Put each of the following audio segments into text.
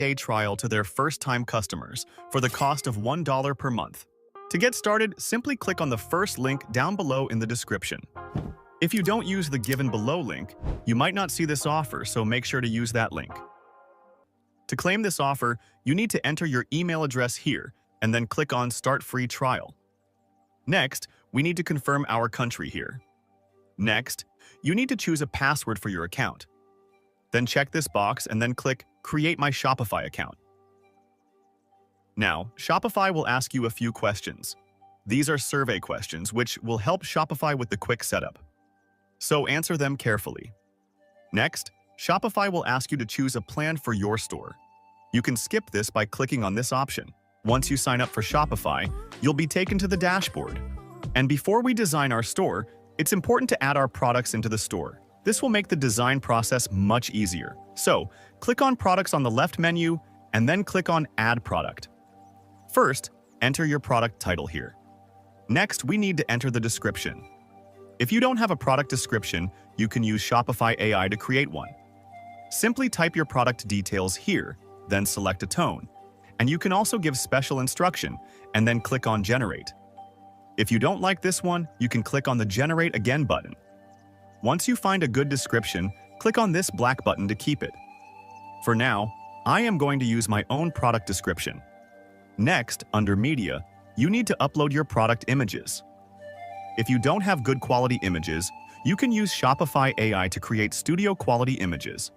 a trial to their first-time customers for the cost of $1 per month. To get started, simply click on the first link down below in the description. If you don't use the given below link, you might not see this offer, so make sure to use that link. To claim this offer, you need to enter your email address here and then click on Start Free Trial. Next, we need to confirm our country here. Next, you need to choose a password for your account. Then check this box and then click Create My Shopify account. Now, Shopify will ask you a few questions. These are survey questions which will help Shopify with the quick setup. So answer them carefully. Next, Shopify will ask you to choose a plan for your store. You can skip this by clicking on this option. Once you sign up for Shopify, you'll be taken to the dashboard. And before we design our store, it's important to add our products into the store. This will make the design process much easier. So, click on Products on the left menu, and then click on Add Product. First, enter your product title here. Next, we need to enter the description. If you don't have a product description, you can use Shopify AI to create one. Simply type your product details here, then select a tone. And you can also give special instruction, and then click on Generate. If you don't like this one, you can click on the Generate Again button. Once you find a good description, click on this black button to keep it. For now, I am going to use my own product description. Next, under Media, you need to upload your product images. If you don't have good quality images, you can use Shopify AI to create studio quality images.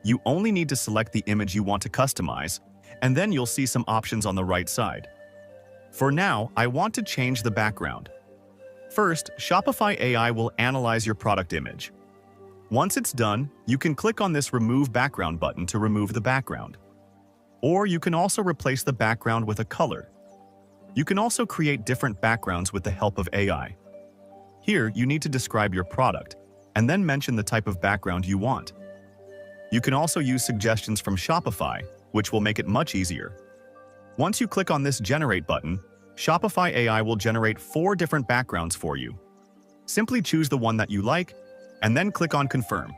You only need to select the image you want to customize, and then you'll see some options on the right side. For now, I want to change the background. First, Shopify AI will analyze your product image. Once it's done, you can click on this Remove Background button to remove the background. Or you can also replace the background with a color. You can also create different backgrounds with the help of AI. Here, you need to describe your product, and then mention the type of background you want. You can also use suggestions from Shopify, which will make it much easier. Once you click on this Generate button, Shopify AI will generate 4 different backgrounds for you. Simply choose the one that you like, and then click on Confirm.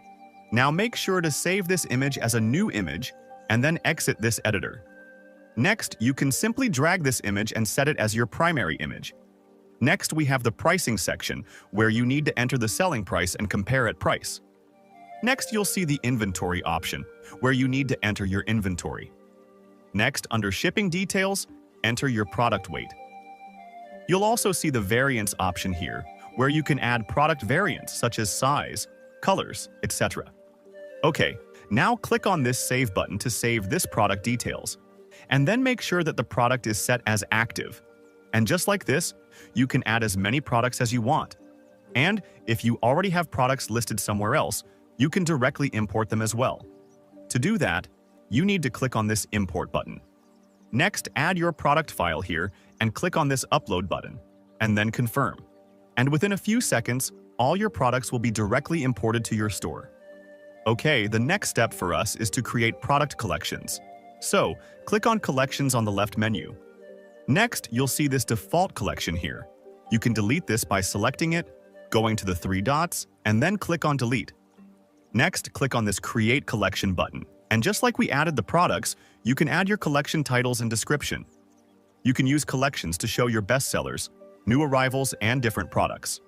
Now make sure to save this image as a new image, and then exit this editor. Next, you can simply drag this image and set it as your primary image. Next, we have the pricing section, where you need to enter the selling price and compare at price. Next, you'll see the inventory option, where you need to enter your inventory. Next, under shipping details, enter your product weight. You'll also see the variants option here, where you can add product variants such as size, colors, etc. Okay, now click on this Save button to save this product details. And then make sure that the product is set as active. And just like this, you can add as many products as you want. And if you already have products listed somewhere else, you can directly import them as well. To do that, you need to click on this Import button. Next, add your product file here and click on this Upload button, and then Confirm. And within a few seconds, all your products will be directly imported to your store. Okay, the next step for us is to create product collections. So, click on Collections on the left menu. Next, you'll see this default collection here. You can delete this by selecting it, going to the 3 dots, and then click on Delete. Next, click on this Create Collection button. And just like we added the products, you can add your collection titles and description. You can use collections to show your bestsellers, new arrivals, and different products.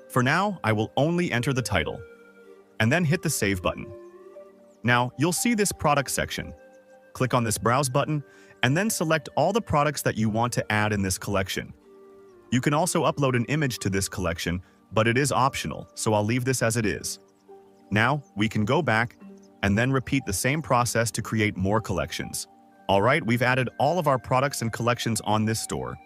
For now, I will only enter the title, and then hit the Save button. Now, you'll see this product section. Click on this Browse button, and then select all the products that you want to add in this collection. You can also upload an image to this collection, but it is optional, so I'll leave this as it is. Now, we can go back and then repeat the same process to create more collections. Alright, we've added all of our products and collections on this store,